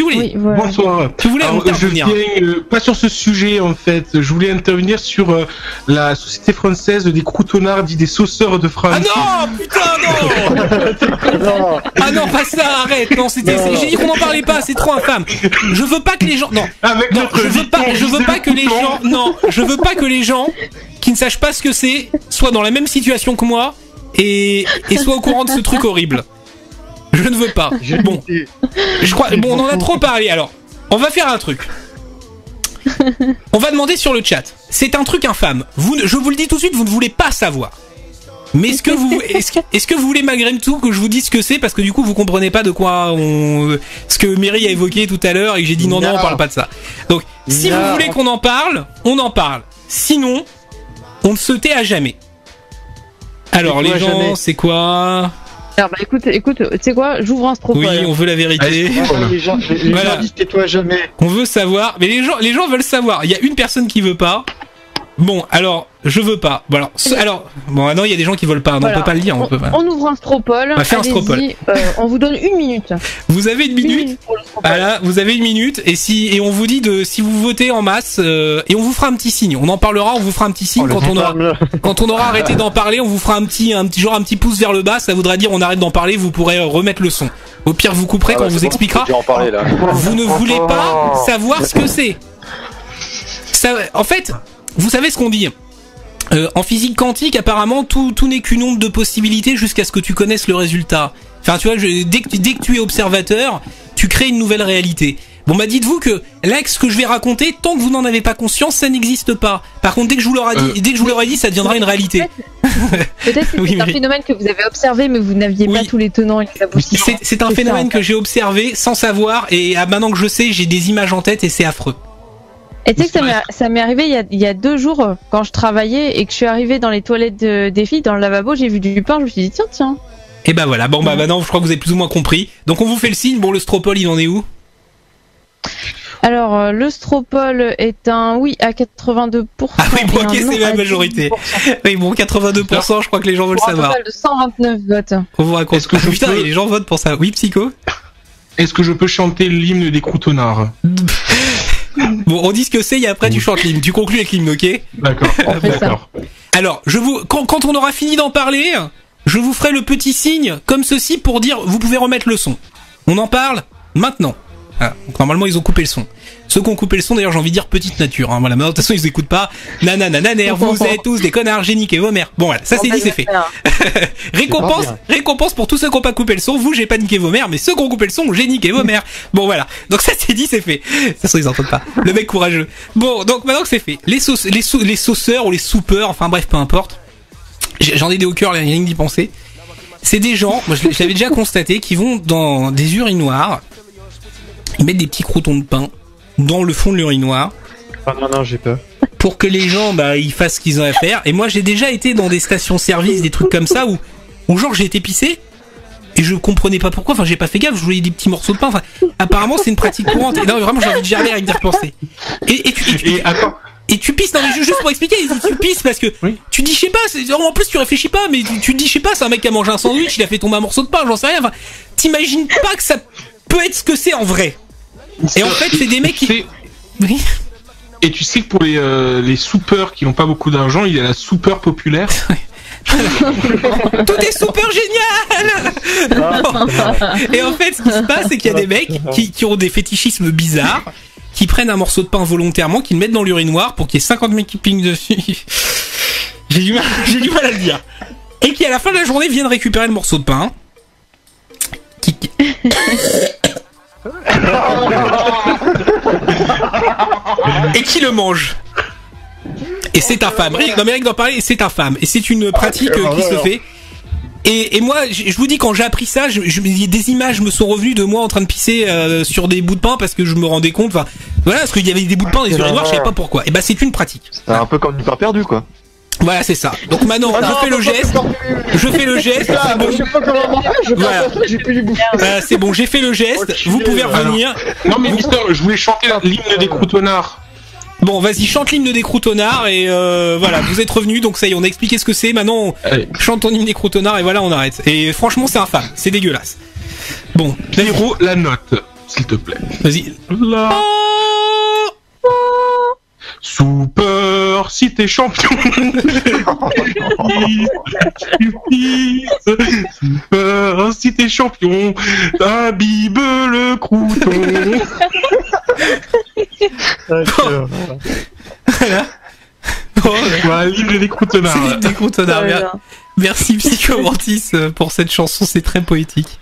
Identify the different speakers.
Speaker 1: voulez.
Speaker 2: Oui, voilà.
Speaker 3: Bonsoir.
Speaker 1: Tu voulais
Speaker 3: Alors, je viens pas sur ce sujet en fait. Je voulais intervenir sur la société française des croutonnards dits des sauceurs de France.
Speaker 1: Ah non, putain, non. Ah non, pas ça, arrête. Non, j'ai dit qu'on n'en parlait pas, c'est trop infâme. Je veux pas que les gens, non,
Speaker 3: Avec
Speaker 1: non,
Speaker 3: notre
Speaker 1: je veux pas que les gens, non, je veux pas que les gens qui ne sachent pas ce que c'est soient dans la même situation que moi et soient au courant de ce truc horrible. Je ne veux pas. Bon, je crois, bon, on en a trop parlé. Alors, on va faire un truc. On va demander sur le chat. C'est un truc infâme. Je vous le dis tout de suite, vous ne voulez pas savoir. Mais est-ce que vous voulez malgré tout que je vous dise ce que c'est, parce que du coup vous comprenez pas de quoi ce que Mary a évoqué tout à l'heure et que j'ai dit non, on parle pas de ça. Donc si vous voulez qu'on en parle, on en parle. Sinon, on ne se tait à jamais. Alors les gens, c'est quoi?
Speaker 2: Alors bah écoute, tu sais quoi, j'ouvre un stropole.
Speaker 1: Oui, on veut la vérité.
Speaker 4: Les gens disent tais-toi jamais.
Speaker 1: On veut savoir, mais les gens veulent savoir. Il y a une personne qui veut pas. Bon, alors, je veux pas. Bon, bon, non, il y a des gens qui veulent pas. Non, voilà. On peut pas le dire.
Speaker 2: On ouvre un stropole.
Speaker 1: On va faire un stropole.
Speaker 2: On vous donne 1 minute.
Speaker 1: Vous avez 1 minute. Voilà, vous avez 1 minute. Et on vous dit si vous votez en masse, et on vous fera un petit signe. On en parlera, on vous fera un petit signe quand on aura arrêté d'en parler. On vous fera un petit pouce vers le bas. Ça voudra dire on arrête d'en parler. Vous pourrez remettre le son. Au pire, vous couperez quand on vous expliquera. Vous ne voulez pas savoir ce que c'est. Ça, en fait. Vous savez ce qu'on dit en physique quantique, apparemment, tout n'est qu'une onde de possibilités jusqu'à ce que tu connaisses le résultat. Enfin, tu vois, dès que tu es observateur, tu crées une nouvelle réalité. Bon, bah dites-vous que là, ce que je vais raconter, tant que vous n'en avez pas conscience, ça n'existe pas. Par contre, dès que je vous l'aurai dit, ça deviendra une réalité.
Speaker 2: Peut-être que c'est un phénomène que vous avez observé, mais vous n'aviez pas tous les tenants et les aboutissants.
Speaker 1: C'est un phénomène que j'ai observé sans savoir, et maintenant que je sais, j'ai des images en tête et c'est affreux.
Speaker 2: Et tu sais que ça m'est arrivé il y a 2 jours quand je travaillais et que je suis arrivée dans les toilettes des filles, dans le lavabo, j'ai vu du pain, je me suis dit tiens.
Speaker 1: Et bah voilà, bon bah maintenant je crois que vous avez plus ou moins compris. Donc on vous fait le signe, bon le stropole il en est où?
Speaker 2: Alors le stropole est un oui à 82%.
Speaker 1: Ah oui bon ok c'est la majorité. Oui bon 82% je crois que les gens veulent savoir.
Speaker 2: Un total de 129 votes.
Speaker 1: On vous raconte. Putain les gens votent pour ça. Oui Psycho?
Speaker 3: Est-ce que je peux chanter l'hymne des croutonnards?
Speaker 1: Bon, on dit ce que c'est et après tu chantes l'hymne. Tu conclus avec l'hymne, ok?
Speaker 3: D'accord. D'accord.
Speaker 1: Alors, quand on aura fini d'en parler, je vous ferai le petit signe comme ceci pour dire vous pouvez remettre le son. On en parle maintenant. Ah, donc normalement ils ont coupé le son. Ceux qui ont coupé le son, d'ailleurs j'ai envie de dire petite nature. Hein, voilà, mais de toute façon ils écoutent pas. Nanana, vous êtes tous des connards, j'ai niqué vos mères. Bon voilà, ça c'est dit, c'est fait. récompense pour tous ceux qui ont pas coupé le son. Vous j'ai pas niqué vos mères, mais ceux qui ont coupé le son, j'ai niqué vos mères. Bon voilà, donc ça c'est dit, c'est fait. De toute façon ils entendent pas. Le mec courageux. Bon donc maintenant que c'est fait, les sauceurs ou les soupeurs, enfin bref peu importe. J'en ai des au cœur, il y a rien d'y penser. C'est des gens, moi je l'avais déjà constaté, qui vont dans des urinoirs. Ils mettent des petits croutons de pain dans le fond de l'urinoir.
Speaker 4: Ah non, j'ai peur.
Speaker 1: Pour que les gens, ils fassent ce qu'ils ont à faire. Et moi, j'ai déjà été dans des stations-service, des trucs comme ça, où genre j'ai été pissé et je comprenais pas pourquoi. Enfin, j'ai pas fait gaffe, je voyais des petits morceaux de pain. Enfin, apparemment, c'est une pratique courante. Et non, vraiment, j'ai envie de gerber avec d'y repenser. Et tu pisses, non mais juste pour expliquer, tu pisses parce que tu dis je sais pas, en plus tu réfléchis pas, mais tu dis je sais pas, c'est un mec qui a mangé un sandwich, il a fait tomber un morceau de pain, j'en sais rien. Enfin, t'imagines pas que ça peut être ce que c'est en vrai. Et en fait, c'est des mecs qui... Oui.
Speaker 3: Et tu sais que pour les soupeurs qui n'ont pas beaucoup d'argent, il y a la soupeur populaire.
Speaker 1: Tout est super génial. Et en fait, ce qui se passe, c'est qu'il y a des mecs qui ont des fétichismes bizarres, qui prennent un morceau de pain volontairement, qui le mettent dans l'urinoir pour qu'il y ait 50 mecs qui pignent dessus. J'ai du mal à le dire. Et qui, à la fin de la journée, viennent récupérer le morceau de pain. Et qui le mange. Et c'est infâme. Non mais rien que d'en parler, c'est infâme. Et c'est une pratique qui se fait. Et moi, je vous dis, quand j'ai appris ça, des images me sont revenues de moi en train de pisser sur des bouts de pain parce que je me rendais compte. Enfin, voilà, parce qu'il y avait des bouts de pain dans les urinoirs, je savais pas pourquoi. Et c'est une pratique.
Speaker 4: C'est un peu comme du pain perdu, quoi.
Speaker 1: Voilà, c'est ça. Donc maintenant, je fais le geste. C'est bon. Voilà. C'est bon, j'ai fait le geste. Vous pouvez revenir.
Speaker 3: Non mais Mister, je voulais chanter l'hymne des croutonnards.
Speaker 1: Bon, vas-y, chante l'hymne des croutonnards et voilà, vous êtes revenus, donc ça y est, on a expliqué ce que c'est. Maintenant, chante ton hymne des croutonnards et voilà, on arrête. Et franchement, c'est infâme, c'est dégueulasse. Bon,
Speaker 3: Pierrot, la note. s'il te plaît.
Speaker 1: Vas-y.
Speaker 3: Là. Super, si t'es champion. Super, si t'es champion. Imbibe le crouton.
Speaker 1: Voilà. Bon,
Speaker 3: Voilà, l'île des croutonnards.
Speaker 1: c'est l'île des croutonnards. Merci Psychomantis pour cette chanson, c'est très poétique.